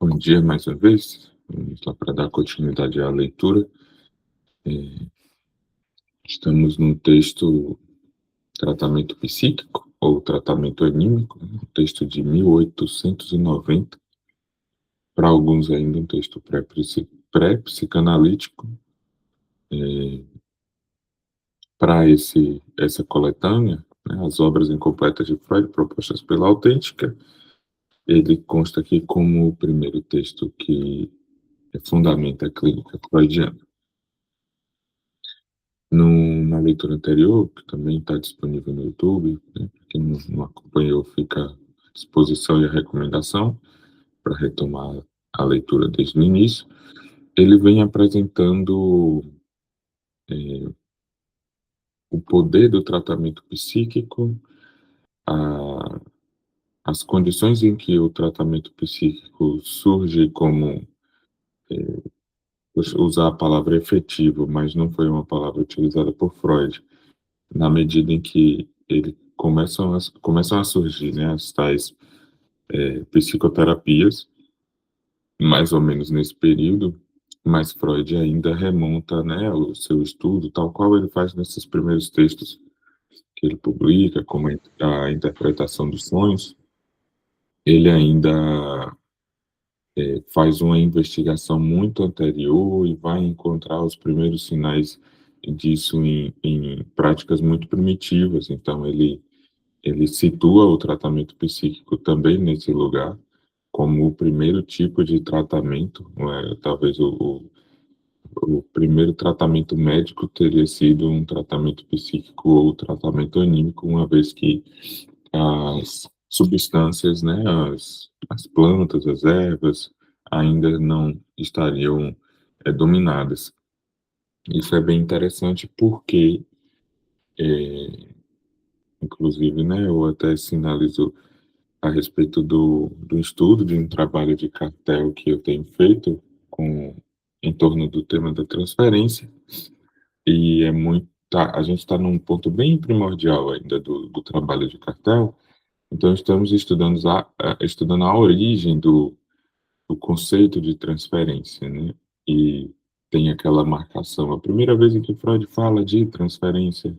Bom dia mais uma vez. Vamos lá para dar continuidade à leitura. Estamos no texto Tratamento Psíquico ou Tratamento Anímico, né? Um texto de 1890, para alguns ainda um texto pré-psicanalítico. Para essa coletânea, né, as obras incompletas de Freud propostas pela Autêntica, ele consta aqui como o primeiro texto que fundamenta a clínica freudiana. Na leitura anterior, que também está disponível no YouTube, né, para quem não acompanhou, fica à disposição e a recomendação para retomar a leitura desde o início. Ele vem apresentando o poder do tratamento psíquico, a, as condições em que o tratamento psíquico surge como, vou usar a palavra efetivo, mas não foi uma palavra utilizada por Freud, na medida em que ele começam a surgir, né, as tais psicoterapias, mais ou menos nesse período, mas Freud ainda remonta, né, o seu estudo, tal qual ele faz nesses primeiros textos que ele publica, como a interpretação dos sonhos, ele ainda faz uma investigação muito anterior e vai encontrar os primeiros sinais disso em práticas muito primitivas. Então, ele situa o tratamento psíquico também nesse lugar, como o primeiro tipo de tratamento, talvez o primeiro tratamento médico teria sido um tratamento psíquico ou tratamento anímico, uma vez que as substâncias, né, as plantas, as ervas, ainda não estariam dominadas. Isso é bem interessante porque, inclusive, né, eu até sinalizo a respeito do estudo de um trabalho de cartel que eu tenho feito em torno do tema da transferência, e a gente está num ponto bem primordial ainda do trabalho de cartel, então estamos estudando a origem do conceito de transferência, né? E tem aquela marcação. A primeira vez em que Freud fala de transferência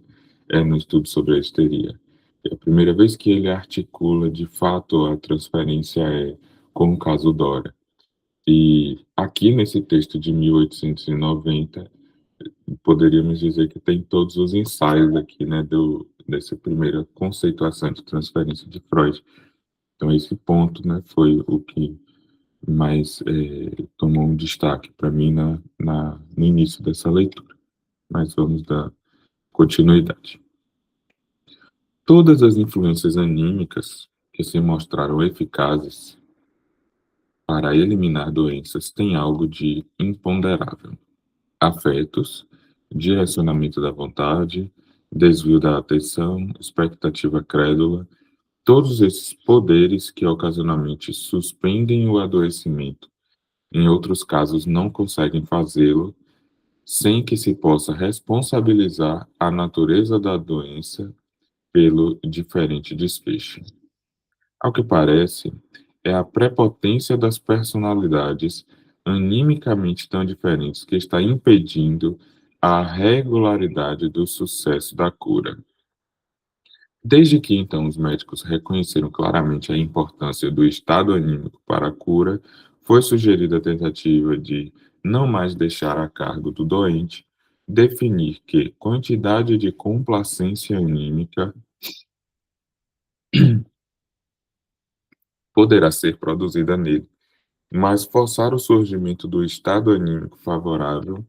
é no estudo sobre a histeria. E a primeira vez que ele articula de fato a transferência é com o caso Dora. E aqui nesse texto de 1890, poderíamos dizer que tem todos os ensaios aqui, né, dessa primeira conceituação de transferência de Freud. Então esse ponto, né, foi o que mais tomou um destaque para mim no início dessa leitura. Mas vamos dar continuidade. Todas as influências anímicas que se mostraram eficazes para eliminar doenças têm algo de imponderável. Afetos, direcionamento da vontade, desvio da atenção, expectativa crédula, todos esses poderes que ocasionalmente suspendem o adoecimento, em outros casos não conseguem fazê-lo, sem que se possa responsabilizar a natureza da doença pelo diferente desfecho. Ao que parece, é a prepotência das personalidades animicamente tão diferentes que está impedindo a regularidade do sucesso da cura. Desde que então os médicos reconheceram claramente a importância do estado anímico para a cura, foi sugerida a tentativa de não mais deixar a cargo do doente definir que quantidade de complacência anímica poderá ser produzida nele, mas forçar o surgimento do estado anímico favorável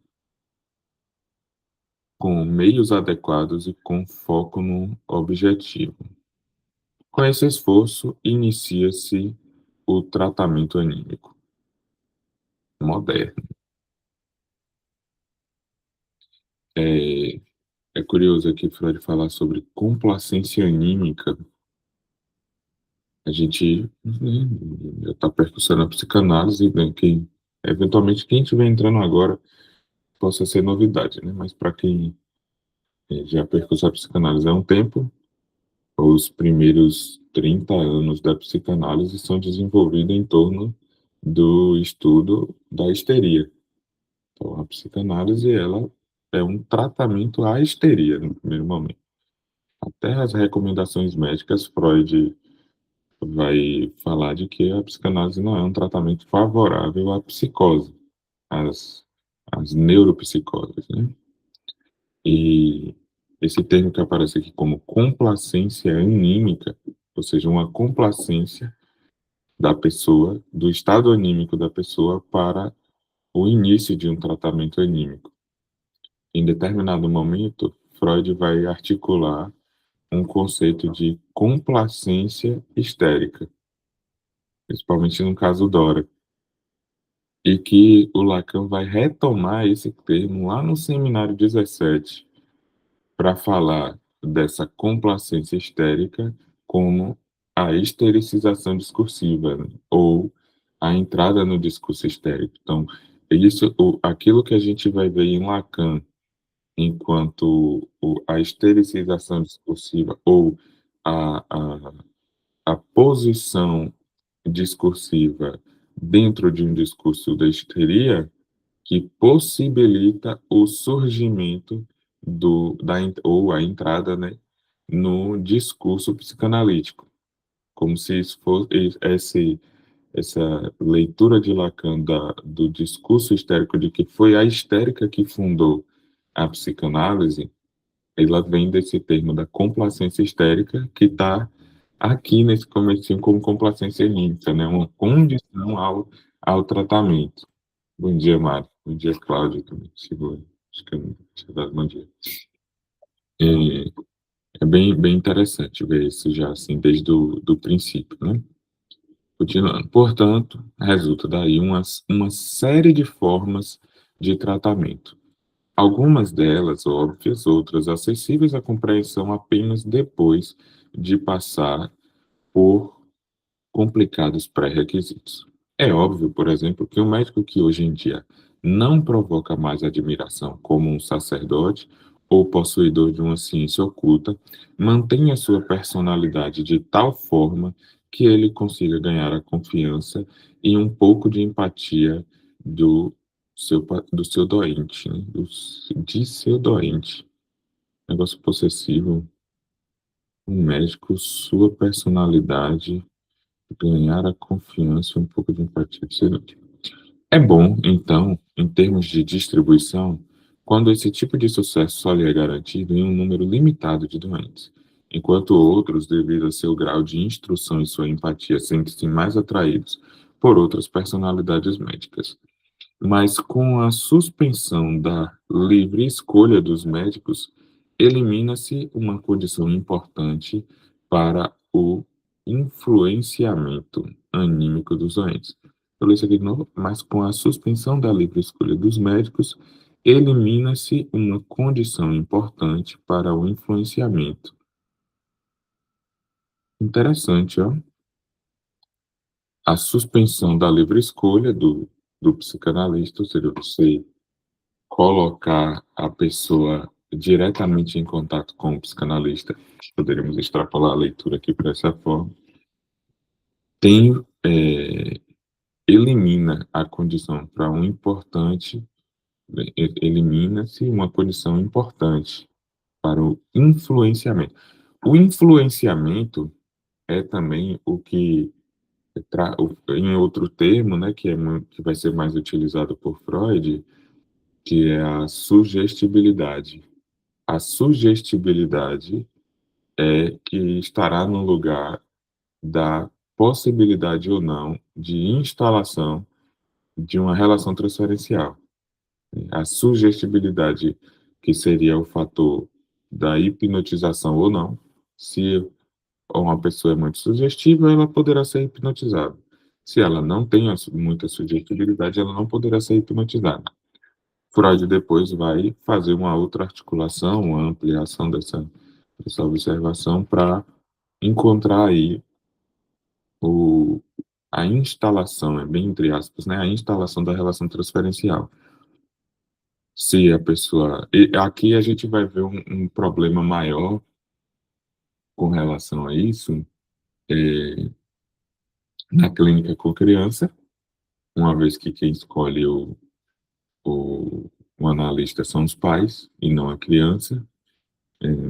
com meios adequados e com foco no objetivo. Com esse esforço, inicia-se o tratamento anímico moderno. É, é curioso aqui Freud falar sobre complacência anímica. A gente, né, já está percussando a psicanálise, né, que eventualmente quem estiver entrando agora possa ser novidade, né? Mas para quem já percussou a psicanálise há um tempo, os primeiros 30 anos da psicanálise são desenvolvidos em torno do estudo da histeria. Então, a psicanálise, ela é um tratamento à histeria, no primeiro momento. Até as recomendações médicas, Freud vai falar de que a psicanálise não é um tratamento favorável à psicose, às, às neuropsicoses, né? E esse termo que aparece aqui como complacência anímica, ou seja, uma complacência da pessoa, do estado anímico da pessoa para o início de um tratamento anímico. Em determinado momento, Freud vai articular um conceito de complacência histérica, principalmente no caso Dora, e que o Lacan vai retomar esse termo lá no Seminário 17 para falar dessa complacência histérica como a histericização discursiva, né? Ou a entrada no discurso histérico. Então, aquilo que a gente vai ver em Lacan enquanto a estericização discursiva ou a, a, a posição discursiva dentro de um discurso da histeria que possibilita o surgimento ou a entrada, né, no discurso psicanalítico, como se isso fosse essa leitura de Lacan do discurso histérico, de que foi a histérica que fundou a psicanálise. Ela vem desse termo da complacência histérica, que está aqui nesse comecinho como complacência anímica, né? Uma condição ao tratamento. Bom dia, Mário. Bom dia, Cláudio, também chegou. Acho que eu não tinha dado bom dia. É, é bem interessante ver isso já, assim, desde do princípio, né? Continuando. Portanto, resulta daí uma série de formas de tratamento. Algumas delas óbvias, outras acessíveis à compreensão apenas depois de passar por complicados pré-requisitos. É óbvio, por exemplo, que um médico que hoje em dia não provoca mais admiração como um sacerdote ou possuidor de uma ciência oculta, mantém a sua personalidade de tal forma que ele consiga ganhar a confiança e um pouco de empatia do seu doente, né? De seu doente. Negócio possessivo, um médico, sua personalidade, ganhar a confiança e um pouco de empatia do seu doente. É bom, então, em termos de distribuição, quando esse tipo de sucesso só lhe é garantido em um número limitado de doentes, enquanto outros, devido a seu grau de instrução e sua empatia, sentem-se mais atraídos por outras personalidades médicas. Mas com a suspensão da livre escolha dos médicos, elimina-se uma condição importante para o influenciamento anímico dos doentes. Eu leio isso aqui de novo, mas com a suspensão da livre escolha dos médicos, elimina-se uma condição importante para o influenciamento. Interessante, ó. A suspensão da livre escolha do psicanalista, ou seja, você colocar a pessoa diretamente em contato com o psicanalista, poderíamos extrapolar a leitura aqui para essa forma, tem, elimina a condição para um importante, elimina-se uma condição importante para o influenciamento. O influenciamento é também o que, em outro termo, né, que vai ser mais utilizado por Freud, que é a sugestibilidade. A sugestibilidade é que estará no lugar da possibilidade ou não de instalação de uma relação transferencial. A sugestibilidade, que seria o fator da hipnotização ou não, se uma pessoa é muito sugestível, ela poderá ser hipnotizada. Se ela não tem muita sugestibilidade, ela não poderá ser hipnotizada. Freud depois vai fazer uma outra articulação, uma ampliação dessa observação para encontrar aí o, a instalação, é bem entre aspas, né, a instalação da relação transferencial. Se a pessoa... E aqui a gente vai ver um problema maior com relação a isso, é, na clínica com criança, uma vez que quem escolhe o, o analista são os pais e não a criança,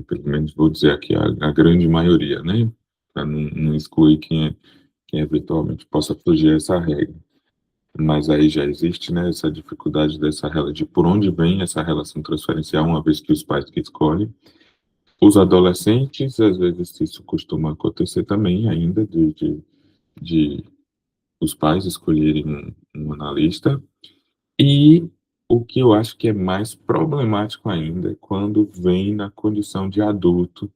pelo menos vou dizer aqui a grande maioria, né? Para não excluir quem eventualmente possa fugir a essa regra. Mas aí já existe, né, essa dificuldade de por onde vem essa relação transferencial, uma vez que os pais que escolhem. Os adolescentes, às vezes isso costuma acontecer também ainda, de os pais escolherem um analista. E o que eu acho que é mais problemático ainda é quando vem na condição de adulto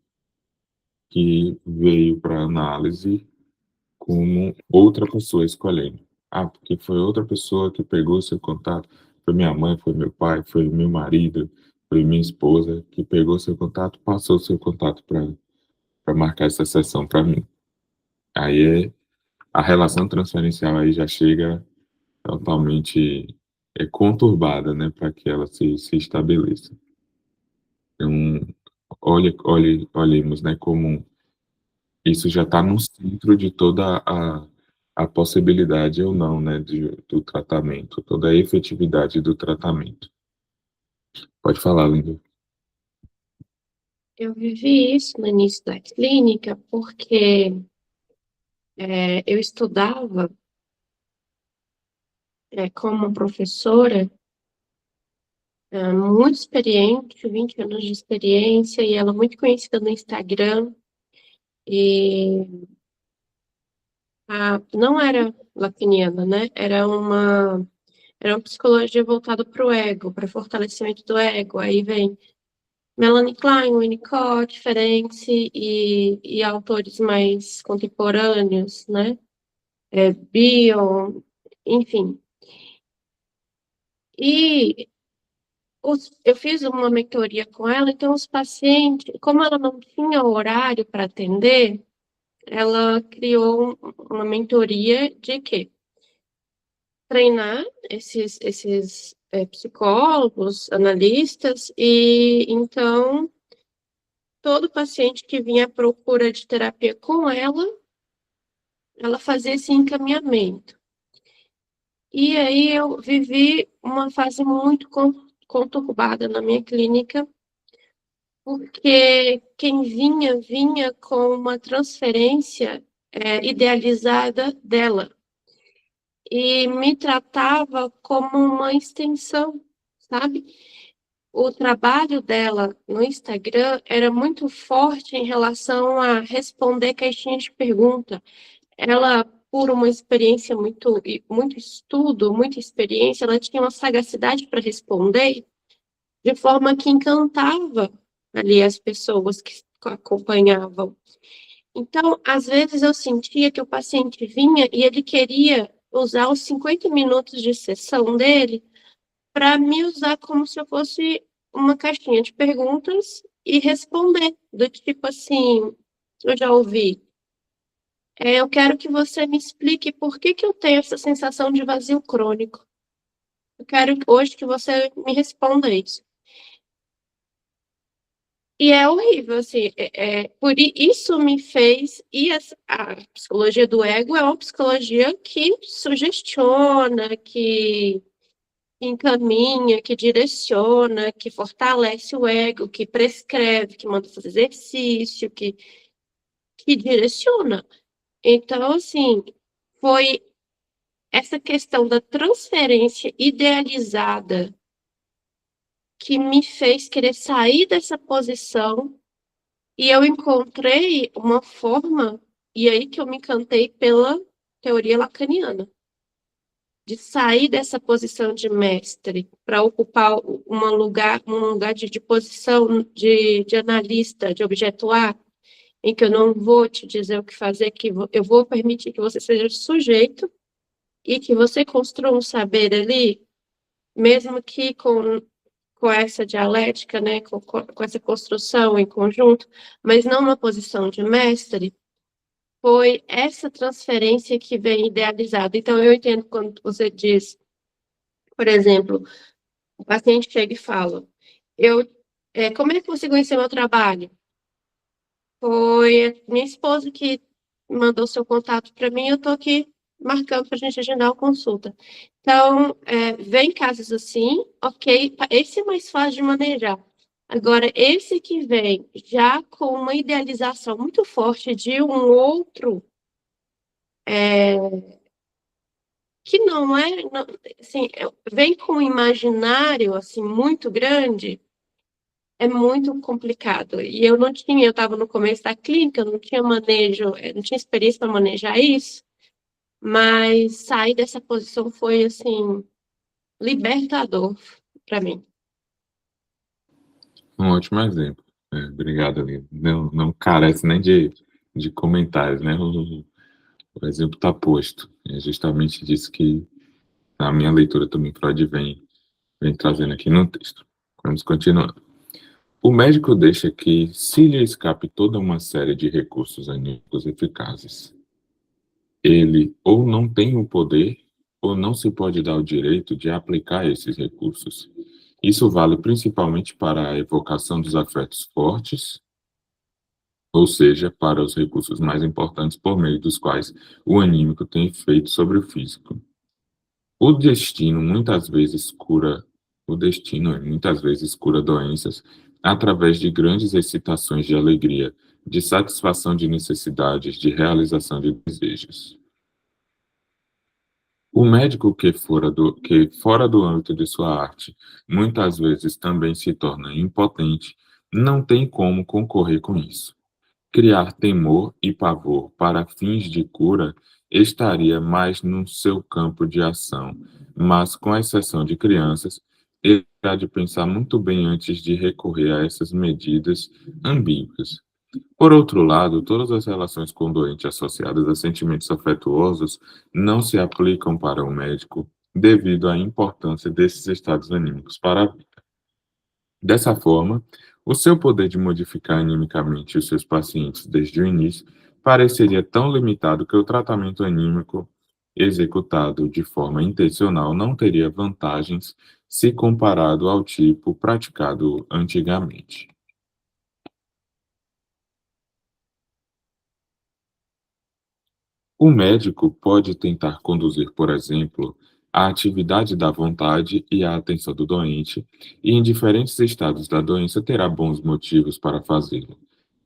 que veio para análise como outra pessoa escolhendo. Ah, porque foi outra pessoa que pegou seu contato. Foi minha mãe, foi meu pai, foi meu marido, foi minha esposa que pegou seu contato, passou seu contato para marcar essa sessão para mim. Aí a relação transferencial aí já chega totalmente conturbada, né, para que ela se estabeleça. Então, olhemos, né, como isso já está no centro de toda a possibilidade ou não, né, do tratamento, toda a efetividade do tratamento. Pode falar, Linda. Eu vivi isso no início da clínica porque eu estudava como professora, muito experiente, 20 anos de experiência, e ela muito conhecida no Instagram, e não era lacaniana, né? Era uma psicologia voltada para o ego, para fortalecimento do ego. Aí vem Melanie Klein, Winnicott, Ferenczi e autores mais contemporâneos, né? Bion, enfim. E eu fiz uma mentoria com ela, então os pacientes, como ela não tinha horário para atender, ela criou uma mentoria de quê? Treinar esses psicólogos, analistas, e então todo paciente que vinha à procura de terapia com ela fazia esse encaminhamento. E aí eu vivi uma fase muito conturbada na minha clínica, porque quem vinha com uma transferência idealizada dela e me tratava como uma extensão, sabe? O trabalho dela no Instagram era muito forte em relação a responder caixinhas de pergunta. Ela, por uma experiência muito estudo, muita experiência, ela tinha uma sagacidade para responder de forma que encantava ali as pessoas que acompanhavam. Então, às vezes eu sentia que o paciente vinha e ele queria usar os 50 minutos de sessão dele para me usar como se eu fosse uma caixinha de perguntas e responder, do tipo assim, eu já ouvi. Eu quero que você me explique por que que eu tenho essa sensação de vazio crônico. Eu quero hoje que você me responda isso. E é horrível, assim, isso me fez, e a psicologia do ego é uma psicologia que sugestiona, que encaminha, que direciona, que fortalece o ego, que prescreve, que manda fazer exercício, que direciona. Então, assim, foi essa questão da transferência idealizada que me fez querer sair dessa posição e eu encontrei uma forma, e aí que eu me encantei pela teoria lacaniana, de sair dessa posição de mestre para ocupar um lugar de posição de analista, de objeto A, em que eu não vou te dizer o que fazer, que eu vou permitir que você seja sujeito e que você construa um saber ali, mesmo que com essa dialética, né, com essa construção em conjunto, mas não uma posição de mestre, foi essa transferência que vem idealizada. Então, eu entendo quando você diz, por exemplo, o paciente chega e fala, como é que você conheceu meu trabalho? Foi a minha esposa que mandou seu contato para mim, eu estou aqui marcando para a gente agendar uma consulta. Então, vem casos assim, ok, esse é mais fácil de manejar. Agora, esse que vem já com uma idealização muito forte de um outro, que não é, assim, vem com um imaginário assim muito grande, é muito complicado. E eu estava no começo da clínica, eu não tinha manejo, não tinha experiência para manejar isso, mas sair dessa posição foi assim libertador para mim. Um ótimo exemplo. Obrigado, Aline. Não carece nem de comentários, né? O exemplo está posto. É justamente disso que a minha leitura também Freud vem trazendo aqui no texto. Vamos continuar. O médico deixa que se lhe escape toda uma série de recursos anímicos eficazes. Ele ou não tem o poder, ou não se pode dar o direito de aplicar esses recursos. Isso vale principalmente para a evocação dos afetos fortes, ou seja, para os recursos mais importantes por meio dos quais o anímico tem efeito sobre o físico. O destino muitas vezes cura doenças através de grandes excitações de alegria, de satisfação de necessidades, de realização de desejos. O médico que fora do âmbito de sua arte, muitas vezes também se torna impotente, não tem como concorrer com isso. Criar temor e pavor para fins de cura estaria mais no seu campo de ação, mas, com exceção de crianças, ele há de pensar muito bem antes de recorrer a essas medidas ambíguas. Por outro lado, todas as relações com o doente associadas a sentimentos afetuosos não se aplicam para o médico devido à importância desses estados anímicos para a vida. Dessa forma, o seu poder de modificar animicamente os seus pacientes desde o início pareceria tão limitado que o tratamento anímico executado de forma intencional não teria vantagens se comparado ao tipo praticado antigamente. O médico pode tentar conduzir, por exemplo, a atividade da vontade e a atenção do doente, e em diferentes estados da doença terá bons motivos para fazê-lo.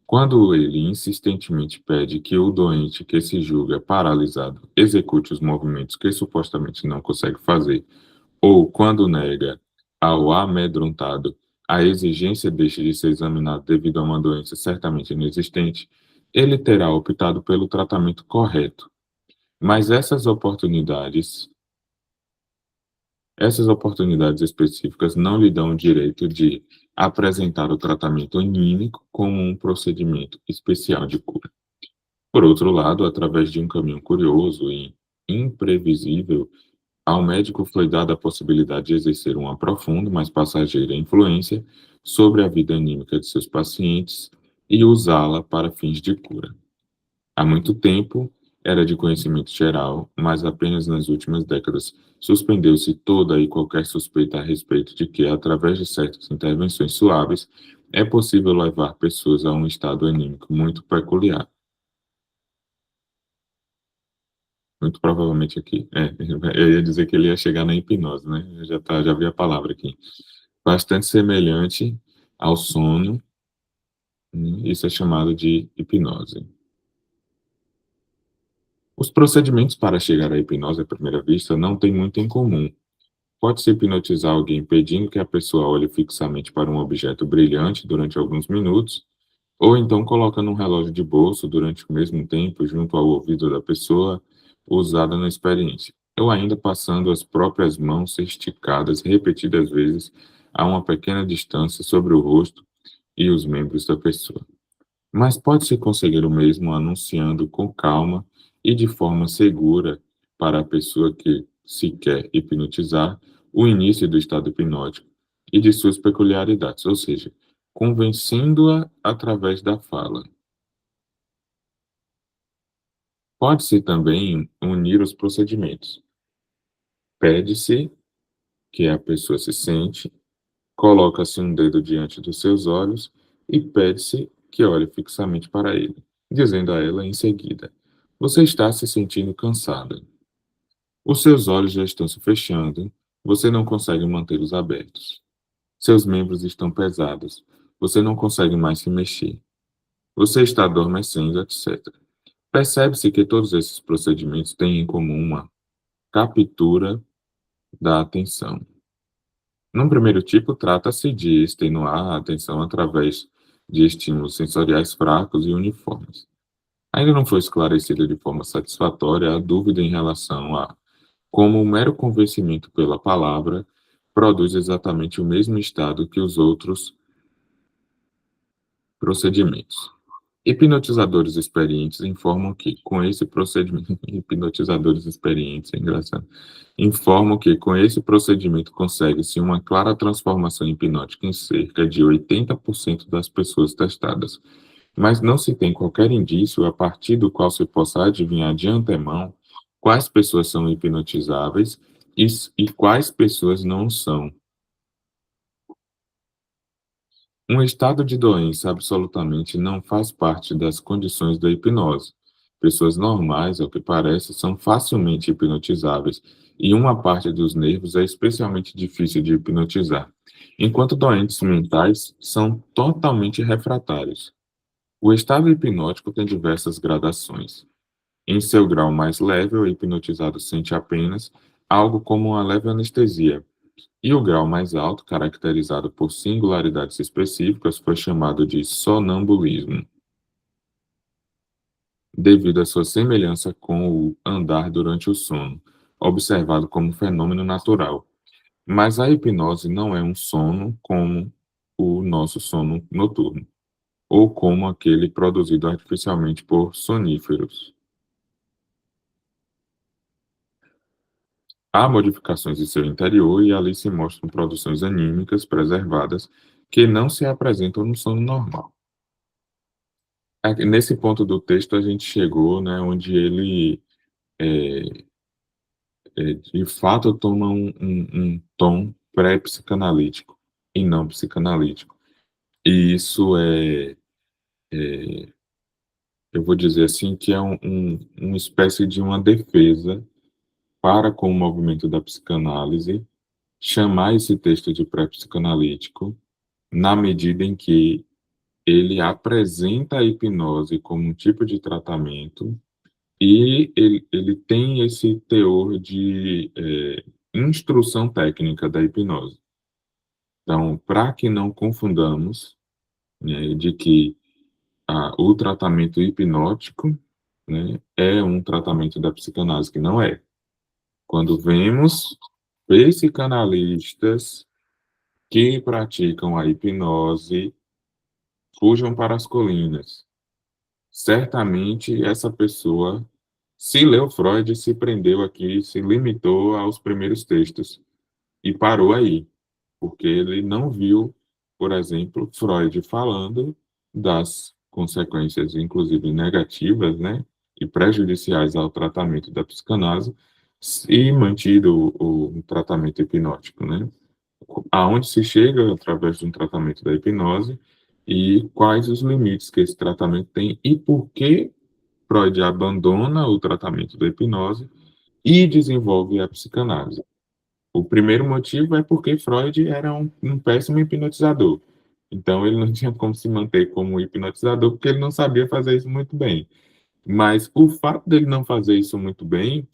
Quando ele insistentemente pede que o doente que se julga paralisado execute os movimentos que supostamente não consegue fazer, ou quando nega ao amedrontado a exigência deixe de ser examinado devido a uma doença certamente inexistente, ele terá optado pelo tratamento correto. Mas essas oportunidades específicas não lhe dão o direito de apresentar o tratamento anímico como um procedimento especial de cura. Por outro lado, através de um caminho curioso e imprevisível, ao médico foi dada a possibilidade de exercer uma profunda, mas passageira influência sobre a vida anímica de seus pacientes e usá-la para fins de cura. Há muito tempo era de conhecimento geral, mas apenas nas últimas décadas suspendeu-se toda e qualquer suspeita a respeito de que, através de certas intervenções suaves, é possível levar pessoas a um estado anímico muito peculiar. Muito provavelmente aqui. Eu ia dizer que ele ia chegar na hipnose, né? Já vi a palavra aqui. Bastante semelhante ao sono, isso é chamado de hipnose. Os procedimentos para chegar à hipnose à primeira vista não têm muito em comum. Pode-se hipnotizar alguém pedindo que a pessoa olhe fixamente para um objeto brilhante durante alguns minutos, ou então colocando um relógio de bolso durante o mesmo tempo junto ao ouvido da pessoa usada na experiência, ou ainda passando as próprias mãos esticadas repetidas vezes a uma pequena distância sobre o rosto e os membros da pessoa. Mas pode-se conseguir o mesmo anunciando com calma e de forma segura para a pessoa que se quer hipnotizar o início do estado hipnótico e de suas peculiaridades, ou seja, convencendo-a através da fala. Pode-se também unir os procedimentos. Pede-se que a pessoa se sente, coloca-se um dedo diante dos seus olhos e pede-se que olhe fixamente para ele, dizendo a ela em seguida: Você está se sentindo cansada. Os seus olhos já estão se fechando, você não consegue mantê-los abertos. Seus membros estão pesados, você não consegue mais se mexer. Você está adormecendo, etc. Percebe-se que todos esses procedimentos têm em comum uma captura da atenção. Num primeiro tipo, trata-se de extenuar a atenção através de estímulos sensoriais fracos e uniformes. Ainda não foi esclarecida de forma satisfatória a dúvida em relação a como o mero convencimento pela palavra produz exatamente o mesmo estado que os outros procedimentos. Hipnotizadores experientes informam que, com esse procedimento, hipnotizadores experientes, é engraçado, informam que, com esse procedimento, consegue-se uma clara transformação hipnótica em cerca de 80% das pessoas testadas, mas não se tem qualquer indício a partir do qual se possa adivinhar de antemão quais pessoas são hipnotizáveis e quais pessoas não são. Um estado de doença absolutamente não faz parte das condições da hipnose. Pessoas normais, ao que parece, são facilmente hipnotizáveis, e uma parte dos nervos é especialmente difícil de hipnotizar, enquanto doentes mentais são totalmente refratários. O estado hipnótico tem diversas gradações. Em seu grau mais leve, o hipnotizado sente apenas algo como uma leve anestesia, e o grau mais alto, caracterizado por singularidades específicas, foi chamado de sonambulismo, devido à sua semelhança com o andar durante o sono, observado como fenômeno natural. Mas a hipnose não é um sono como o nosso sono noturno, ou como aquele produzido artificialmente por soníferos. Há modificações em seu interior e ali se mostram produções anímicas preservadas que não se apresentam no sono normal. Nesse ponto do texto a gente chegou, né, onde ele de fato toma um tom pré-psicanalítico e não psicanalítico. E isso eu vou dizer assim, que é uma espécie de uma defesa para com o movimento da psicanálise, chamar esse texto de pré-psicanalítico, na medida em que ele apresenta a hipnose como um tipo de tratamento e ele tem esse teor de instrução técnica da hipnose. Então, para que não confundamos, né, de que o tratamento hipnótico, né, é um tratamento da psicanálise, que não é. Quando vemos psicanalistas que praticam a hipnose, fujam para as colinas. Certamente essa pessoa, se leu Freud, se prendeu aqui, se limitou aos primeiros textos e parou aí, porque ele não viu, por exemplo, Freud falando das consequências, inclusive negativas, né, e prejudiciais ao tratamento da psicanálise, e mantido o tratamento hipnótico, né? Aonde se chega através de um tratamento da hipnose e quais os limites que esse tratamento tem e por que Freud abandona o tratamento da hipnose e desenvolve a psicanálise. O primeiro motivo é porque Freud era um péssimo hipnotizador. Então, ele não tinha como se manter como hipnotizador porque ele não sabia fazer isso muito bem. Mas o fato dele não fazer isso muito bem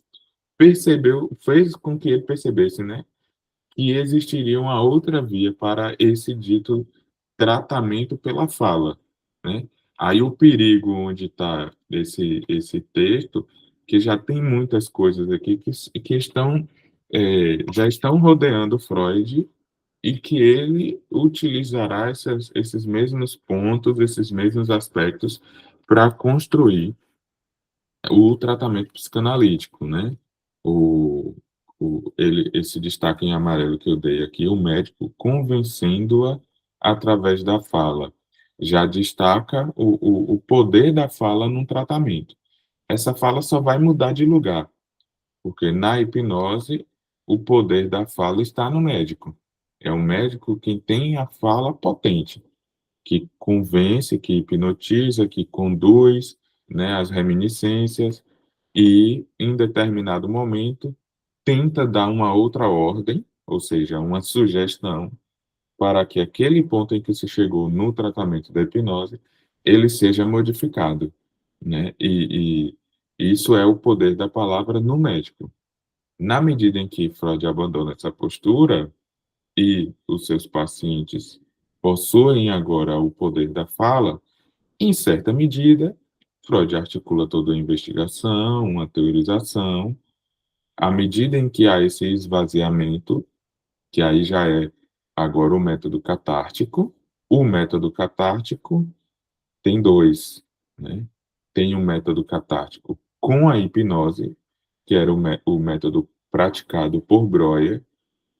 fez com que ele percebesse, né, que existiria uma outra via para esse dito tratamento pela fala, né? Aí o perigo onde está esse texto, que já tem muitas coisas aqui que estão já estão rodeando Freud e que ele utilizará esses mesmos pontos, esses mesmos aspectos para construir o tratamento psicanalítico, né? O, esse destaque em amarelo que eu dei aqui, o médico convencendo-a através da fala, já destaca o poder da fala num tratamento. Essa fala só vai mudar de lugar, porque na hipnose o poder da fala está no médico. É o médico quem tem a fala potente, que convence, que hipnotiza, que conduz, né, as reminiscências, e em determinado momento tenta dar uma outra ordem, ou seja, uma sugestão, para que aquele ponto em que se chegou no tratamento da hipnose, ele seja modificado, né? E isso é o poder da palavra no médico. Na medida em que Freud abandona essa postura e os seus pacientes possuem agora o poder da fala, em certa medida, Freud articula toda a investigação, uma teorização. À medida em que há esse esvaziamento, que aí já é agora o método catártico tem dois, né? Tem um método catártico com a hipnose, que era o método praticado por Breuer.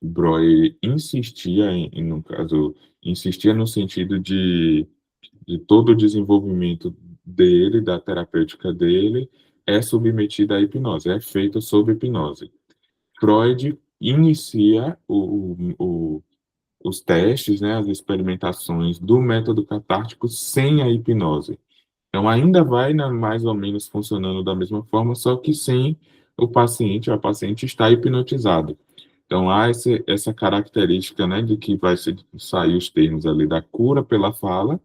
Breuer insistia no caso, insistia no sentido de todo o desenvolvimento dele, da terapêutica dele, é submetido à hipnose, é feito sob hipnose. Freud inicia os testes, né, as experimentações do método catártico sem a hipnose. Então, ainda vai, né, mais ou menos funcionando da mesma forma, só que sem o paciente, a paciente está hipnotizado. Então, há essa característica, né, de que vai sair os termos ali da cura pela fala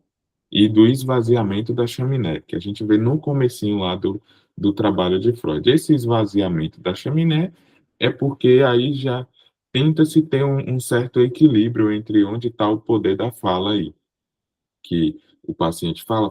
e do esvaziamento da chaminé, que a gente vê no comecinho lá do trabalho de Freud. Esse esvaziamento da chaminé é porque aí já tenta-se ter um certo equilíbrio entre onde está o poder da fala aí, que o paciente fala,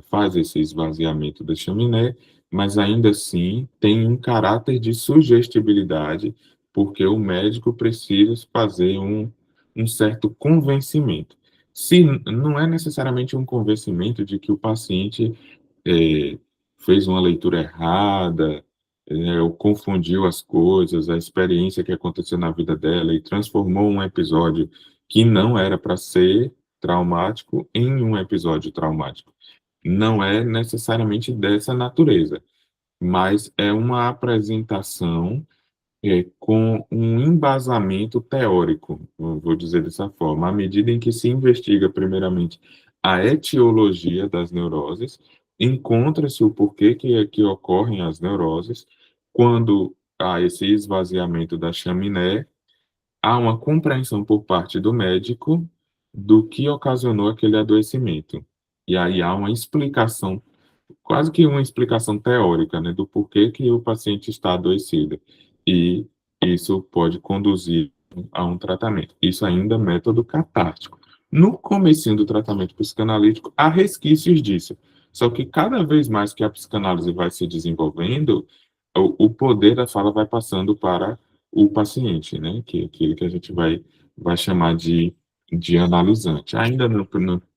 faz esse esvaziamento da chaminé, mas ainda assim tem um caráter de sugestibilidade, porque o médico precisa fazer um certo convencimento. Se não é necessariamente um convencimento de que o paciente é, fez uma leitura errada, ou confundiu as coisas, a experiência que aconteceu na vida dela e transformou um episódio que não era para ser traumático em um episódio traumático. Não é necessariamente dessa natureza, mas é uma apresentação com um embasamento teórico, vou dizer dessa forma, à medida em que se investiga, primeiramente, a etiologia das neuroses, encontra-se o porquê que ocorrem as neuroses, quando há esse esvaziamento da chaminé, há uma compreensão por parte do médico do que ocasionou aquele adoecimento. E aí há uma explicação, quase que uma explicação teórica, né, do porquê que o paciente está adoecido. E isso pode conduzir a um tratamento. Isso ainda é método catártico. No comecinho do tratamento psicanalítico, há resquícios disso. Só que cada vez mais que a psicanálise vai se desenvolvendo, o poder da fala vai passando para o paciente, né? Que é aquele que a gente vai chamar de analisante. Ainda na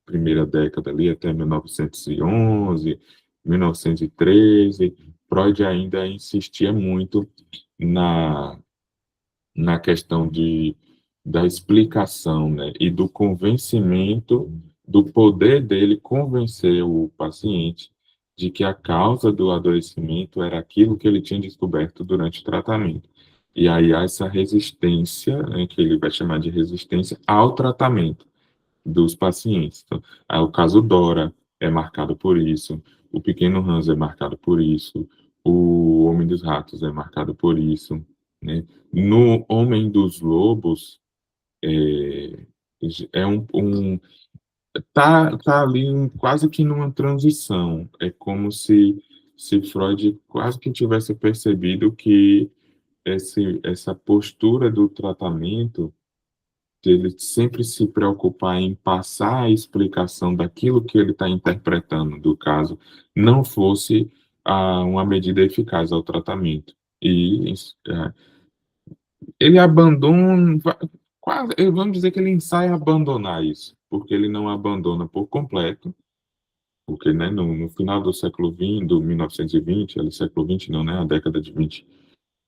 primeira década ali, até 1911, 1913, Freud ainda insistia muito na, na questão da explicação, né, e do convencimento, do poder dele convencer o paciente de que a causa do adoecimento era aquilo que ele tinha descoberto durante o tratamento. E aí há essa resistência, né, que ele vai chamar de resistência ao tratamento dos pacientes. Então, o caso Dora é marcado por isso, o Pequeno Hans é marcado por isso, o Homem dos Ratos é marcado por isso, né? No Homem dos Lobos, é, é tá ali quase que numa transição. É como se Freud quase que tivesse percebido que essa postura do tratamento, de ele sempre se preocupar em passar a explicação daquilo que ele está interpretando do caso, não fosse uma medida eficaz ao tratamento. E ele abandona, quase, vamos dizer que ele ensaia abandonar isso, porque ele não abandona por completo, porque, né, no final do século XX, do 1920, ali, século XX não, né, a década de 20,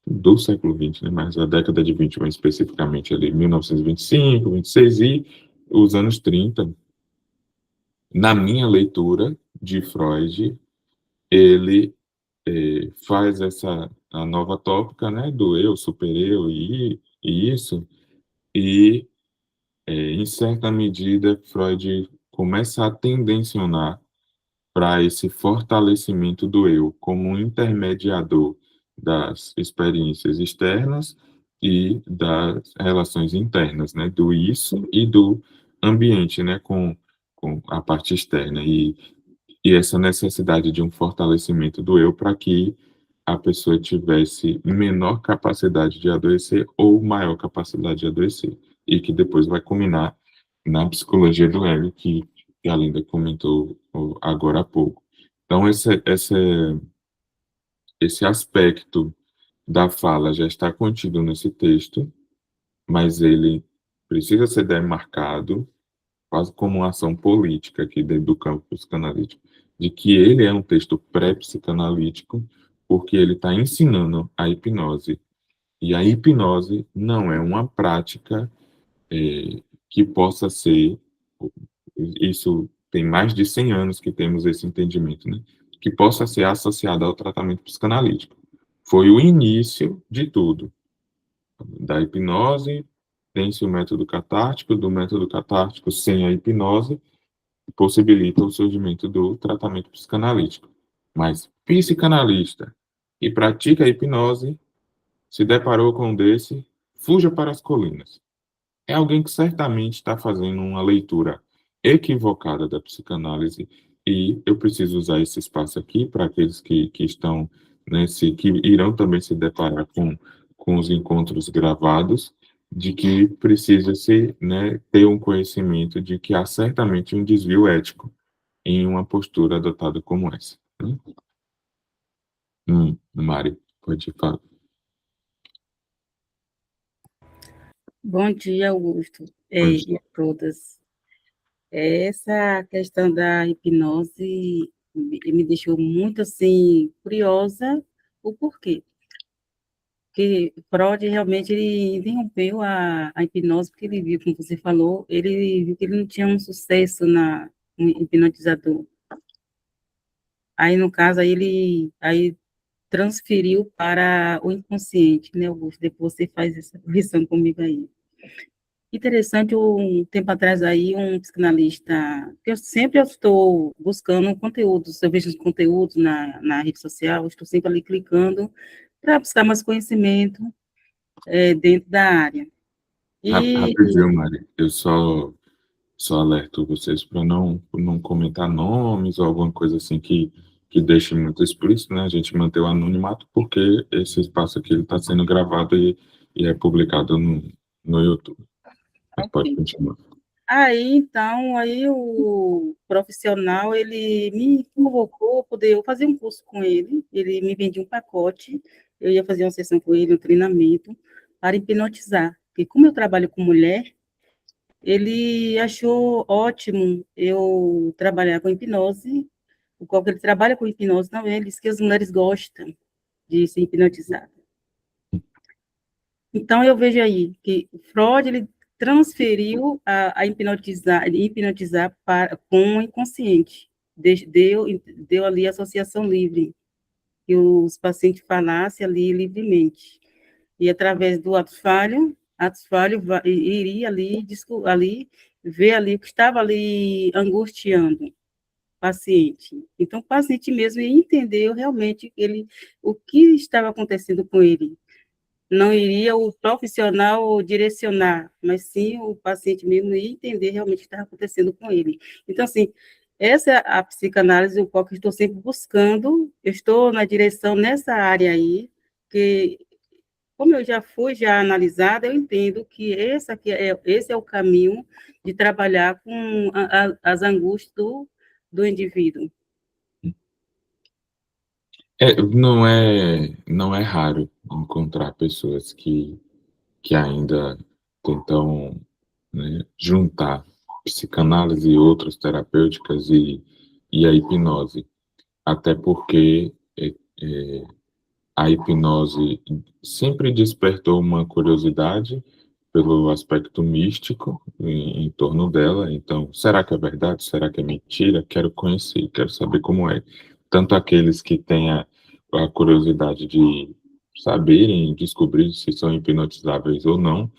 do século XX, né, mas a década de 20, mais especificamente ali, 1925, 26 e os anos 30, na minha leitura de Freud, ele faz a nova tópica, né, do eu, supereu e isso, e em certa medida Freud começa a tendencionar para esse fortalecimento do eu como um intermediador das experiências externas e das relações internas, né, do isso e do ambiente, né, com a parte externa, e essa necessidade de um fortalecimento do eu para que a pessoa tivesse menor capacidade de adoecer ou maior capacidade de adoecer, e que depois vai culminar na psicologia do ego, que a Linda comentou agora há pouco. Então, esse aspecto da fala já está contido nesse texto, mas ele precisa ser demarcado quase como uma ação política aqui dentro do campo psicanalítico, de que ele é um texto pré-psicanalítico, porque ele está ensinando a hipnose. E a hipnose não é uma prática que possa ser, isso tem mais de 100 anos que temos esse entendimento, né? Que possa ser associada ao tratamento psicanalítico. Foi o início de tudo. Da hipnose, tem-se o método catártico, do método catártico sem a hipnose, possibilita o surgimento do tratamento psicanalítico. Mas psicanalista que pratica a hipnose, se deparou com um desse, fuja para as colinas. É alguém que certamente está fazendo uma leitura equivocada da psicanálise, e eu preciso usar esse espaço aqui para aqueles que estão que irão também se deparar com os encontros gravados, de que precisa se, né, ter um conhecimento de que há certamente um desvio ético em uma postura adotada como essa. Mari, pode falar. Bom dia, Augusto, Bom e a todas. Essa questão da hipnose me deixou muito, assim, curiosa, o porquê. Porque Freud, realmente, ele interrompeu a hipnose, porque ele viu, como você falou, ele viu que ele não tinha um sucesso no hipnotizador. Aí, no caso, aí transferiu para o inconsciente, né, Augusto? Depois você faz essa correção comigo aí. Interessante, um tempo atrás aí, um psicanalista, que eu estou buscando conteúdos, eu vejo os conteúdos na rede social, eu estou sempre ali clicando para buscar mais conhecimento dentro da área. Rapidinho, Mari, eu só alerto vocês para não comentar nomes ou alguma coisa assim que deixe muito explícito, né? A gente manter o anonimato, porque esse espaço aqui está sendo gravado e é publicado no YouTube. Mas pode continuar. Aí o profissional, ele me convocou para poder eu fazer um curso com ele me vendia um pacote, eu ia fazer uma sessão com ele, um treinamento, para hipnotizar. Porque como eu trabalho com mulher, ele achou ótimo eu trabalhar com hipnose, o qual que ele trabalha com hipnose, não, ele diz que as mulheres gostam de ser hipnotizadas. Então, eu vejo aí que Freud, ele transferiu a hipnotizar com o inconsciente, deu ali a associação livre, que os pacientes falassem ali livremente. E através do ato falho iria ali ver ali o que estava ali angustiando o paciente. Então, o paciente mesmo entendeu realmente o que estava acontecendo com ele. Não iria o profissional direcionar, mas sim o paciente mesmo ia entender realmente o que estava acontecendo com ele. Então, assim, essa é a psicanálise, o qual eu estou sempre buscando, eu estou na direção nessa área aí, que, como eu já fui analisada, eu entendo que esse é o caminho de trabalhar com as angústias do indivíduo. Não é raro encontrar pessoas que ainda tentam, né, juntar psicanálise e outras terapêuticas e a hipnose, até porque a hipnose sempre despertou uma curiosidade pelo aspecto místico em torno dela. Então, será que é verdade? Será que é mentira? Quero conhecer, quero saber como é. Tanto aqueles que têm a curiosidade de saberem, descobrir se são hipnotizáveis ou não,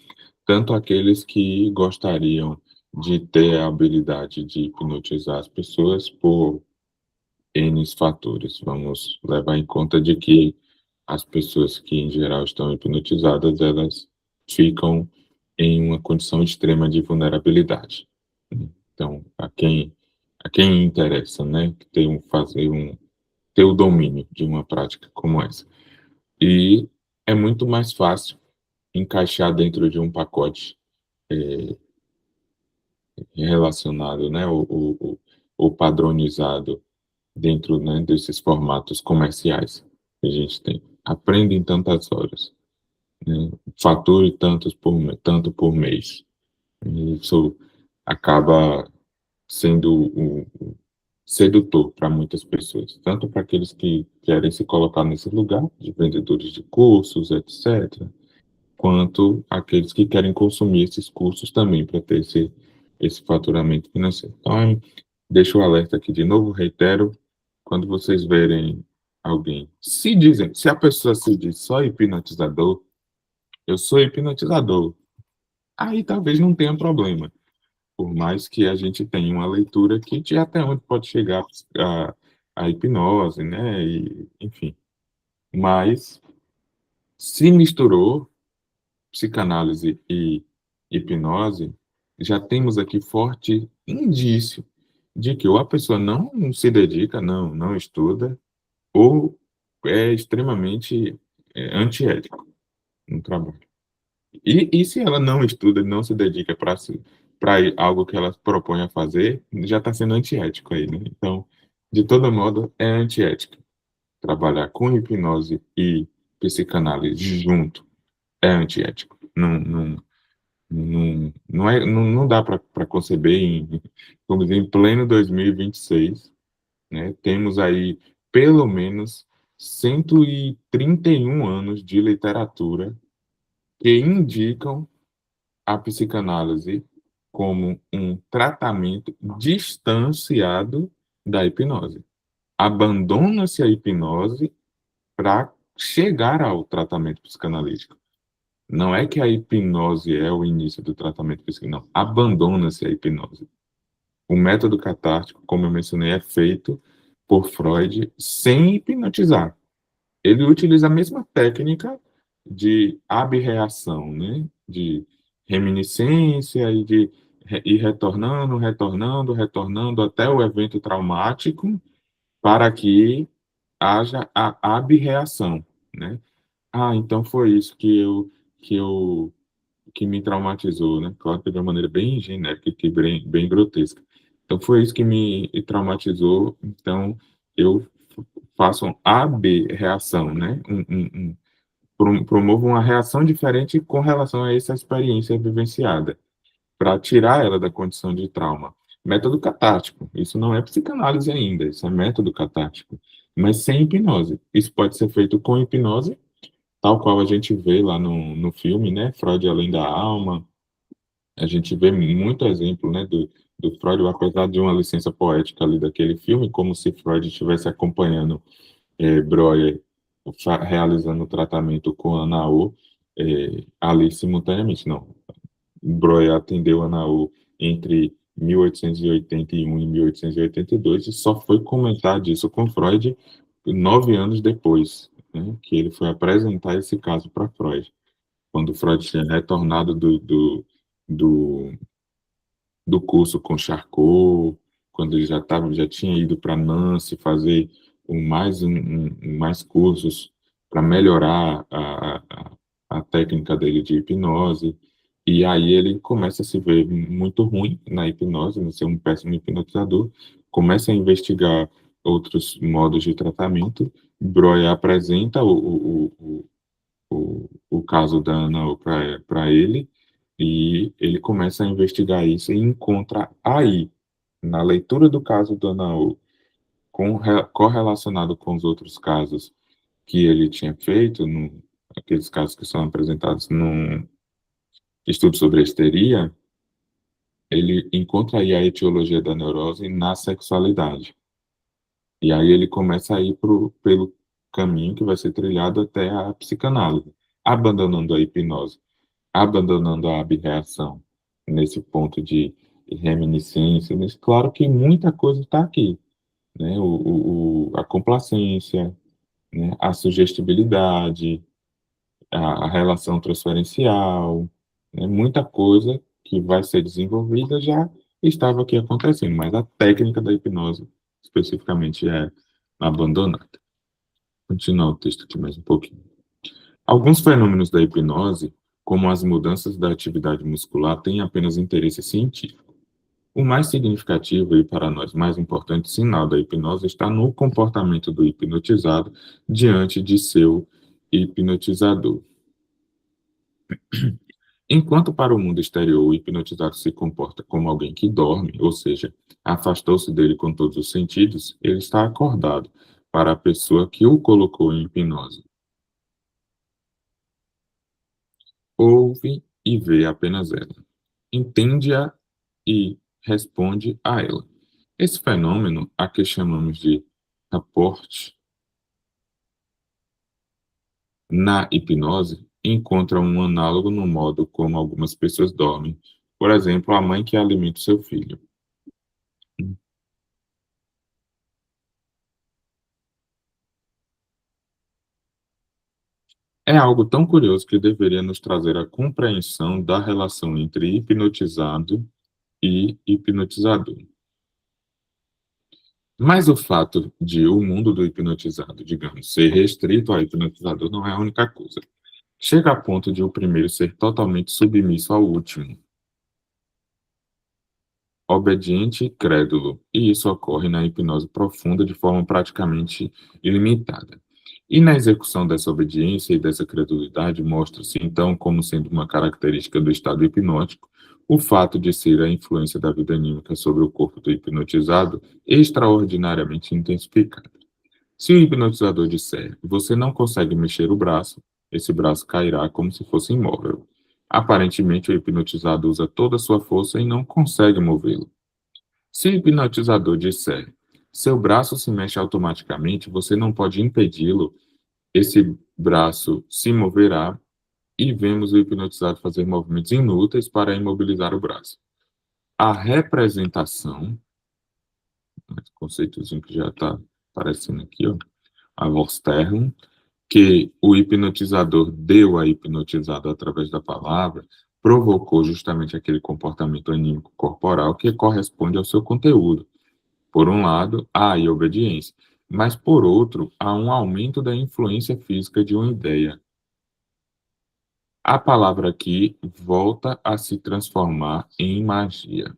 tanto aqueles que gostariam de ter a habilidade de hipnotizar as pessoas por N fatores. Vamos levar em conta de que as pessoas que, em geral, estão hipnotizadas, elas ficam em uma condição extrema de vulnerabilidade. Então, a quem interessa, né, ter o domínio de uma prática como essa. E é muito mais fácil encaixar dentro de um pacote relacionado, né, ou padronizado dentro, né, desses formatos comerciais que a gente tem. Aprende em tantas horas, né, fature tanto por mês. Isso acaba sendo sedutor para muitas pessoas, tanto para aqueles que querem se colocar nesse lugar de vendedores de cursos, etc., quanto aqueles que querem consumir esses cursos também para ter esse faturamento financeiro. Então, deixo o alerta aqui de novo, reitero, quando vocês verem alguém se a pessoa se diz só hipnotizador, eu sou hipnotizador, aí talvez não tenha problema, por mais que a gente tenha uma leitura que de até onde pode chegar a hipnose, né, e, enfim. Mas se misturou psicanálise e hipnose, já temos aqui forte indício de que ou a pessoa não se dedica, não estuda, ou é extremamente antiético no trabalho. E se ela não estuda, não se dedica para algo que ela propõe a fazer, já está sendo antiético aí, né? Então, de todo modo, é antiético. Trabalhar com hipnose e psicanálise junto é antiético. Não dá para conceber vamos dizer, em pleno 2026, né? Temos aí pelo menos 131 anos de literatura que indicam a psicanálise como um tratamento distanciado da hipnose. Abandona-se a hipnose para chegar ao tratamento psicanalítico. Não é que a hipnose é o início do tratamento psicanalítico, não. Abandona-se a hipnose. O método catártico, como eu mencionei, é feito por Freud sem hipnotizar. Ele utiliza a mesma técnica de abreação, né? De reminiscência e de ir retornando até o evento traumático para que haja a abreação, né? Ah, então foi isso que eu que me traumatizou, né? Claro que de uma maneira bem genérica e bem grotesca. Então foi isso que me traumatizou, então eu faço um AB reação, né? Promovo uma reação diferente com relação a essa experiência vivenciada, para tirar ela da condição de trauma. Método catártico, isso não é psicanálise ainda, isso é método catártico, mas sem hipnose. Isso pode ser feito com hipnose, tal qual a gente vê lá no filme, né? Freud Além da Alma. A gente vê muito exemplo, né, do Freud, apesar de uma licença poética ali daquele filme, como se Freud estivesse acompanhando Breuer realizando o tratamento com a Anaô ali simultaneamente. Não, Breuer atendeu a Anaô entre 1881 e 1882 e só foi comentar disso com Freud 9 anos depois, né, que ele foi apresentar esse caso para Freud, quando Freud tinha retornado do, do curso com Charcot, quando ele já tinha ido para Nancy fazer mais cursos para melhorar a técnica dele de hipnose, e aí ele começa a se ver muito ruim na hipnose, né, ser um péssimo hipnotizador, começa a investigar outros modos de tratamento. Breuer apresenta o caso da Ana para ele, e ele começa a investigar isso e encontra aí, na leitura do caso do Anaô, correlacionado com os outros casos que ele tinha feito, aqueles casos que são apresentados no estudo sobre a histeria, ele encontra aí a etiologia da neurose na sexualidade. E aí ele começa a ir pelo caminho que vai ser trilhado até a psicanálise, abandonando a hipnose, abandonando a abreação nesse ponto de reminiscência. Mas claro que muita coisa está aqui, né? A complacência, né, a sugestibilidade, a relação transferencial, né, muita coisa que vai ser desenvolvida já estava aqui acontecendo, mas a técnica da hipnose, especificamente, é abandonada. Continuar o texto aqui mais um pouquinho. Alguns fenômenos da hipnose, como as mudanças da atividade muscular, têm apenas interesse científico. O mais significativo e, para nós, mais importante sinal da hipnose está no comportamento do hipnotizado diante de seu hipnotizador. Enquanto para o mundo exterior o hipnotizado se comporta como alguém que dorme, ou seja, afastou-se dele com todos os sentidos, ele está acordado para a pessoa que o colocou em hipnose. Ouve e vê apenas ela. Entende-a e responde a ela. Esse fenômeno, a que chamamos de rapport, na hipnose, encontra um análogo no modo como algumas pessoas dormem. Por exemplo, a mãe que alimenta o seu filho. É algo tão curioso que deveria nos trazer a compreensão da relação entre hipnotizado e hipnotizador. Mas o fato de o mundo do hipnotizado, digamos, ser restrito ao hipnotizador não é a única coisa. Chega a ponto de o primeiro ser totalmente submisso ao último, obediente e crédulo, e isso ocorre na hipnose profunda de forma praticamente ilimitada. E na execução dessa obediência e dessa credulidade, mostra-se, então, como sendo uma característica do estado hipnótico, o fato de ser a influência da vida anímica sobre o corpo do hipnotizado extraordinariamente intensificada. Se o hipnotizador disser, você não consegue mexer o braço, esse braço cairá como se fosse imóvel. Aparentemente, o hipnotizado usa toda a sua força e não consegue movê-lo. Se o hipnotizador disser, seu braço se mexe automaticamente, você não pode impedi-lo, esse braço se moverá e vemos o hipnotizado fazer movimentos inúteis para imobilizar o braço. A representação, esse conceitozinho que já está aparecendo aqui, ó, a Vorsterung, que o hipnotizador deu à hipnotizada através da palavra, provocou justamente aquele comportamento anímico corporal que corresponde ao seu conteúdo. Por um lado, há a obediência, mas por outro, há um aumento da influência física de uma ideia. A palavra aqui volta a se transformar em magia.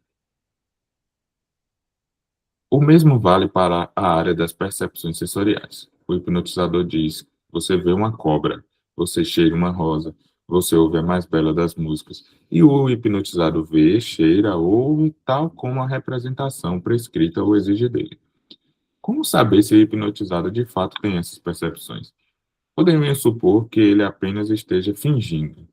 O mesmo vale para a área das percepções sensoriais. O hipnotizador diz: você vê uma cobra, você cheira uma rosa, você ouve a mais bela das músicas. E o hipnotizado vê, cheira, ouve, tal como a representação prescrita o exige dele. Como saber se o hipnotizado de fato tem essas percepções? Podemos supor que ele apenas esteja fingindo,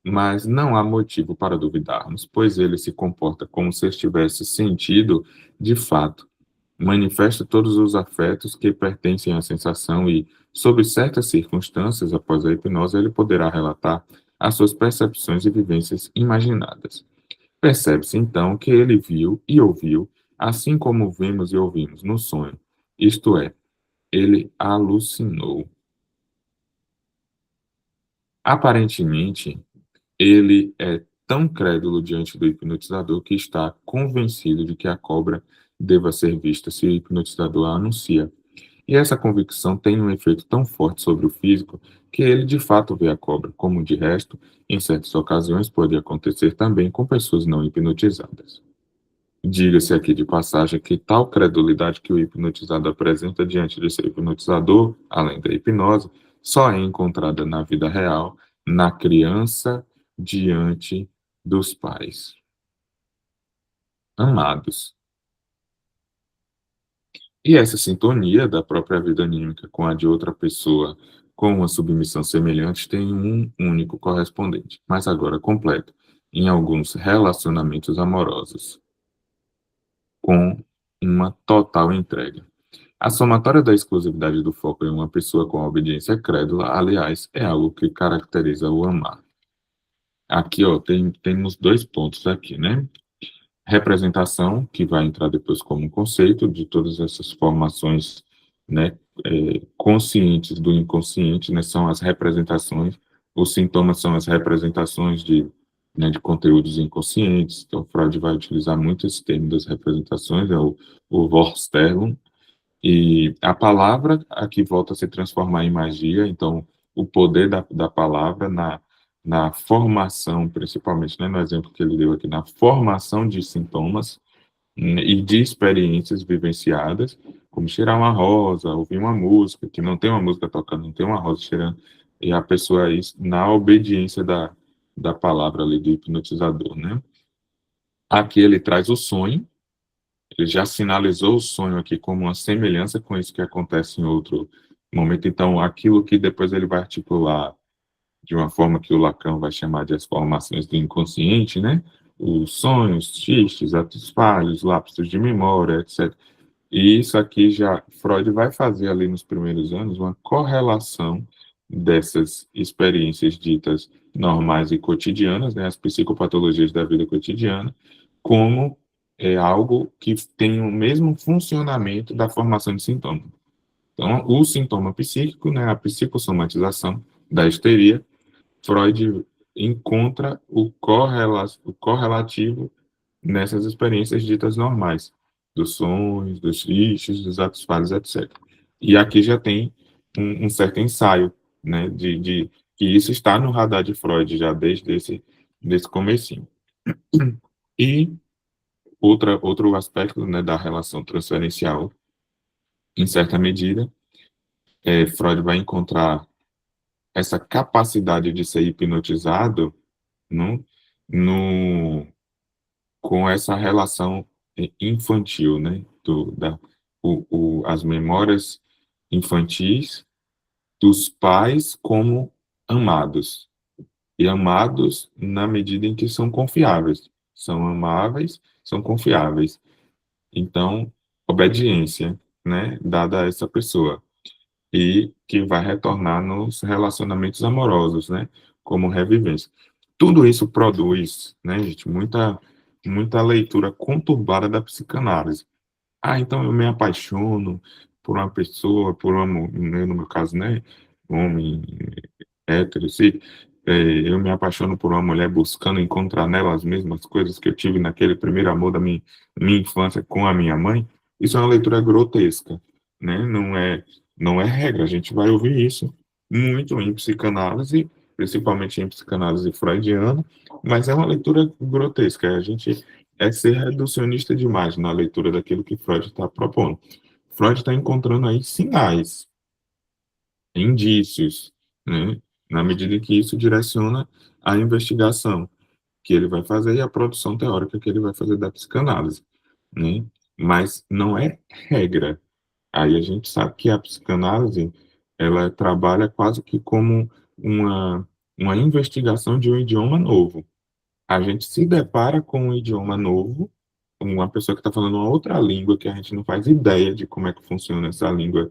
mas não há motivo para duvidarmos, pois ele se comporta como se estivesse sentido de fato. Manifesta todos os afetos que pertencem à sensação e, sob certas circunstâncias, após a hipnose, ele poderá relatar as suas percepções e vivências imaginadas. Percebe-se, então, que ele viu e ouviu, assim como vemos e ouvimos no sonho, isto é, ele alucinou. Aparentemente, ele é tão crédulo diante do hipnotizador que está convencido de que a cobra deva ser vista se o hipnotizador a anuncia. E essa convicção tem um efeito tão forte sobre o físico que ele de fato vê a cobra, como de resto, em certas ocasiões pode acontecer também com pessoas não hipnotizadas. Diga-se aqui de passagem que tal credulidade que o hipnotizado apresenta diante de seu hipnotizador, além da hipnose, só é encontrada na vida real, na criança diante dos pais. Amados. E essa sintonia da própria vida anímica com a de outra pessoa, com uma submissão semelhante, tem um único correspondente, mas agora completo, em alguns relacionamentos amorosos, com uma total entrega. A somatória da exclusividade do foco em uma pessoa com a obediência crédula, aliás, é algo que caracteriza o amar. Aqui, ó, temos 2 pontos aqui, né? Representação, que vai entrar depois como conceito de todas essas formações né, conscientes do inconsciente, né, são as representações, os sintomas são as representações né, de conteúdos inconscientes. Então, Freud vai utilizar muito esse termo das representações, o Vorstellung, e a palavra aqui volta a se transformar em magia. Então, o poder da palavra na formação, principalmente, né, no exemplo que ele deu aqui, na formação de sintomas, e de experiências vivenciadas, como cheirar uma rosa, ouvir uma música, que não tem uma música tocando, não tem uma rosa cheirando, e a pessoa aí, na obediência da palavra ali do hipnotizador, né? Aqui ele traz o sonho, ele já sinalizou o sonho aqui como uma semelhança com isso que acontece em outro momento. Então, aquilo que depois ele vai articular de uma forma que o Lacan vai chamar de as formações do inconsciente, né? Os sonhos, xistes, atos falhos, lapsos de memória, etc. E isso aqui já Freud vai fazer ali nos primeiros anos uma correlação dessas experiências ditas normais e cotidianas, né, as psicopatologias da vida cotidiana, como algo que tem o mesmo funcionamento da formação de sintomas. Então, o sintoma psíquico, né, a psicossomatização da histeria, Freud encontra o correlativo nessas experiências ditas normais, dos sonhos, dos xistes, dos atos falhos, etc. E aqui já tem um certo ensaio, né, de que isso está no radar de Freud já desde desse comecinho. E outro aspecto, né, da relação transferencial, em certa medida, Freud vai encontrar essa capacidade de ser hipnotizado no, no, com essa relação infantil, né? As memórias infantis dos pais como amados. E amados na medida em que são confiáveis. São amáveis, são confiáveis. Então, obediência, né? Dada a essa pessoa. E que vai retornar nos relacionamentos amorosos, né? Como revivência. Tudo isso produz, né, gente, muita leitura conturbada da psicanálise. Ah, então eu me apaixono por uma pessoa, no meu caso, né, homem hétero, sim, eu me apaixono por uma mulher buscando encontrar nela as mesmas coisas que eu tive naquele primeiro amor da minha infância com a minha mãe. Isso é uma leitura grotesca, né? Não é regra. A gente vai ouvir isso muito em psicanálise, principalmente em psicanálise freudiana, mas é uma leitura grotesca. A gente ser reducionista demais na leitura daquilo que Freud está propondo. Freud está encontrando aí sinais, indícios, né? Na medida em que isso direciona a investigação que ele vai fazer e a produção teórica que ele vai fazer da psicanálise, né? Mas não é regra. Aí a gente sabe que a psicanálise, ela trabalha quase que como uma investigação de um idioma novo. A gente se depara com um idioma novo, uma pessoa que está falando uma outra língua que a gente não faz ideia de como é que funciona essa língua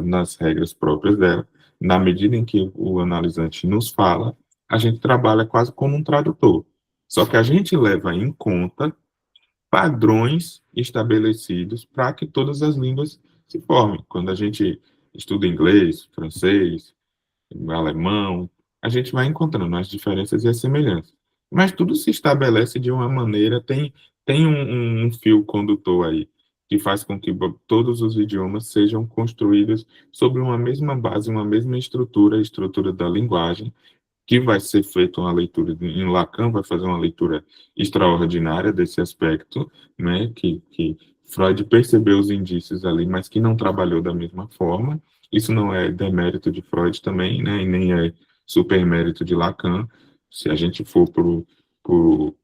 nas regras próprias dela. Na medida em que o analisante nos fala, a gente trabalha quase como um tradutor. Só que a gente leva em conta padrões estabelecidos para que todas as línguas se formem. Quando a gente estuda inglês, francês, alemão, a gente vai encontrando as diferenças e as semelhanças. Mas tudo se estabelece de uma maneira, tem um fio condutor aí, que faz com que todos os idiomas sejam construídos sobre uma mesma base, uma mesma estrutura, a estrutura da linguagem, que vai ser feita uma leitura, em Lacan vai fazer uma leitura extraordinária desse aspecto, né, que Freud percebeu os indícios ali, mas que não trabalhou da mesma forma. Isso não é demérito de Freud também, né, e nem é supermérito de Lacan. Se a gente for por, por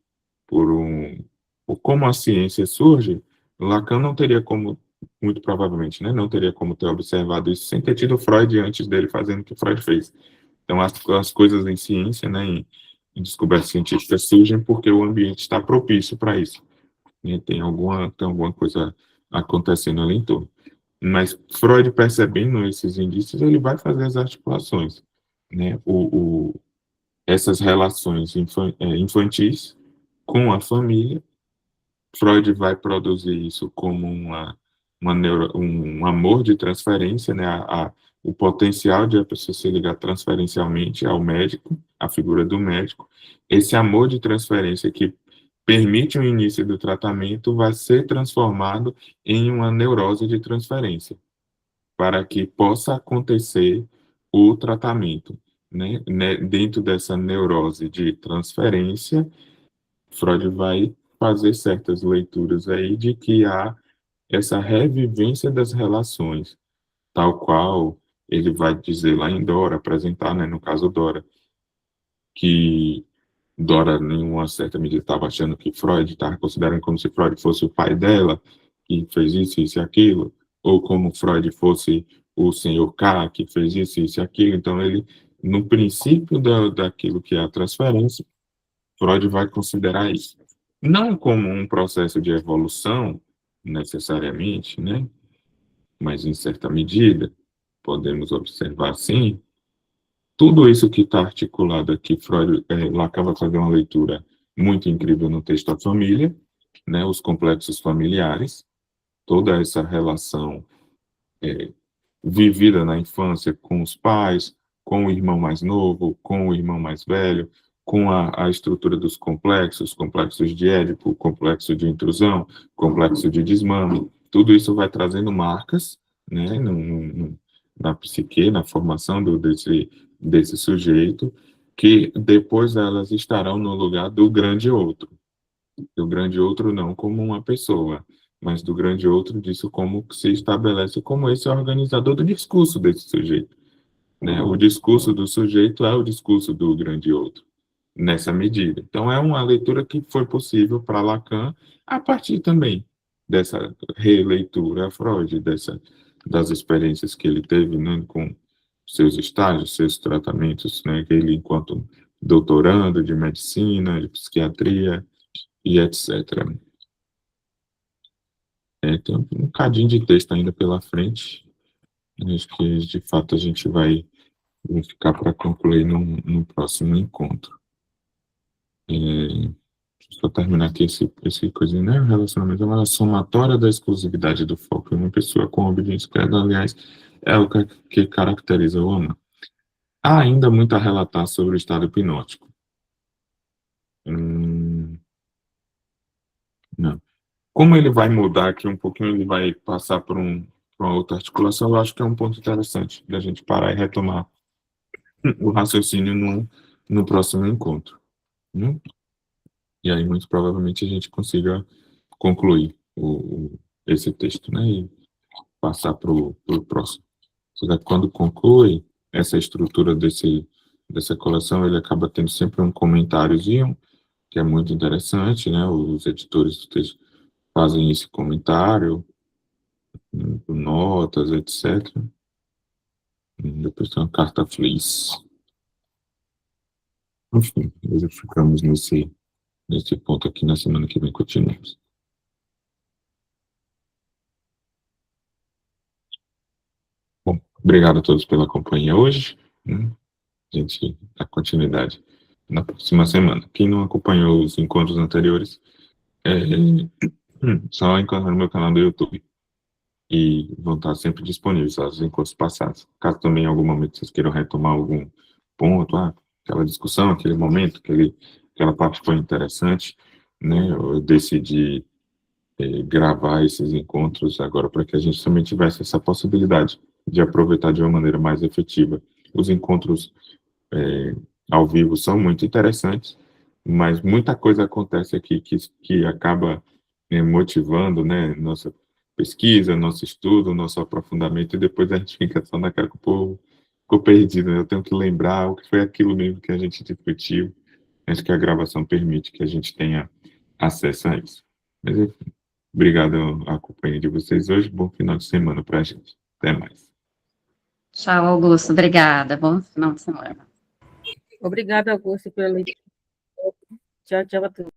como a ciência surge, Lacan não teria como, muito provavelmente, né, não teria como ter observado isso sem ter tido Freud antes dele fazendo o que Freud fez. Então, as coisas em ciência, né, em descoberta científica, surgem porque o ambiente está propício para isso. E tem alguma coisa acontecendo ali em torno. Mas Freud, percebendo esses indícios, ele vai fazer as articulações, né? Essas relações infantis com a família, Freud vai produzir isso como um amor de transferência, né, o potencial de a pessoa se ligar transferencialmente ao médico, a figura do médico, esse amor de transferência que permite o início do tratamento vai ser transformado em uma neurose de transferência, para que possa acontecer o tratamento, né? Dentro dessa neurose de transferência, Freud vai fazer certas leituras aí de que há essa revivência das relações, tal qual ele vai dizer lá em Dora, apresentar, né, no caso Dora, que Dora, em uma certa medida, estava achando que Freud estava considerando como se Freud fosse o pai dela, que fez isso e aquilo, ou como Freud fosse o senhor K, que fez isso e aquilo. Então, ele, no princípio daquilo que é a transferência, Freud vai considerar isso. Não como um processo de evolução, necessariamente, né? Mas, em certa medida, podemos observar, sim, tudo isso que está articulado aqui, Freud, Lacan vai fazer uma leitura muito incrível no texto A Família, né, os complexos familiares, toda essa relação vivida na infância com os pais, com o irmão mais novo, com o irmão mais velho, com a estrutura dos complexos, complexos de Édipo, complexo de intrusão, complexo de desmame, tudo isso vai trazendo marcas, né, na psique, na formação desse sujeito, que depois elas estarão no lugar do grande outro. Do grande outro não como uma pessoa, mas do grande outro disso como se estabelece como esse organizador do discurso desse sujeito, né? O discurso do sujeito é o discurso do grande outro, nessa medida. Então, é uma leitura que foi possível para Lacan a partir também dessa releitura a Freud, das experiências que ele teve, né, com seus estágios, seus tratamentos, né, ele enquanto doutorando de medicina, de psiquiatria e etc. Tem um bocadinho de texto ainda pela frente, acho que de fato a gente vai ficar para concluir no próximo encontro. Só terminar aqui esse coisinho, né? O relacionamento é uma somatória da exclusividade do foco em uma pessoa com obediência plena, aliás, é o que caracteriza o homem. Há ainda muito a relatar sobre o estado hipnótico. Não. Como ele vai mudar aqui um pouquinho, ele vai passar por uma outra articulação, eu acho que é um ponto interessante da gente parar e retomar o raciocínio no próximo encontro. Né? E aí, muito provavelmente, a gente consiga concluir esse texto, né? E passar para o próximo. Quando conclui essa estrutura dessa coleção, ele acaba tendo sempre um comentáriozinho, que é muito interessante, né? Os editores do texto fazem esse comentário, notas, etc. Depois tem uma carta feliz. Enfim, hoje ficamos nesse ponto aqui. Na semana que vem continuamos. Bom, obrigado a todos pela companhia hoje. A gente dá continuidade na próxima semana. Quem não acompanhou os encontros anteriores, só encontrar no meu canal do YouTube. E vão estar sempre disponíveis os encontros passados. Caso também em algum momento vocês queiram retomar algum ponto, aquela discussão, aquele momento, aquela parte foi interessante, né? Eu decidi gravar esses encontros agora para que a gente também tivesse essa possibilidade de aproveitar de uma maneira mais efetiva. Os encontros ao vivo são muito interessantes, mas muita coisa acontece aqui que acaba motivando, né, nossa pesquisa, nosso estudo, nosso aprofundamento, e depois a gente fica só naquela que o povo ficou perdido, né? Eu tenho que lembrar o que foi aquilo mesmo que a gente discutiu. Acho que a gravação permite que a gente tenha acesso a isso. Mas, enfim, obrigado à companhia de vocês hoje. Bom final de semana para a gente. Até mais. Tchau, Augusto. Obrigada. Bom final de semana. Obrigada, Augusto, pela leitura. Tchau, tchau a todos.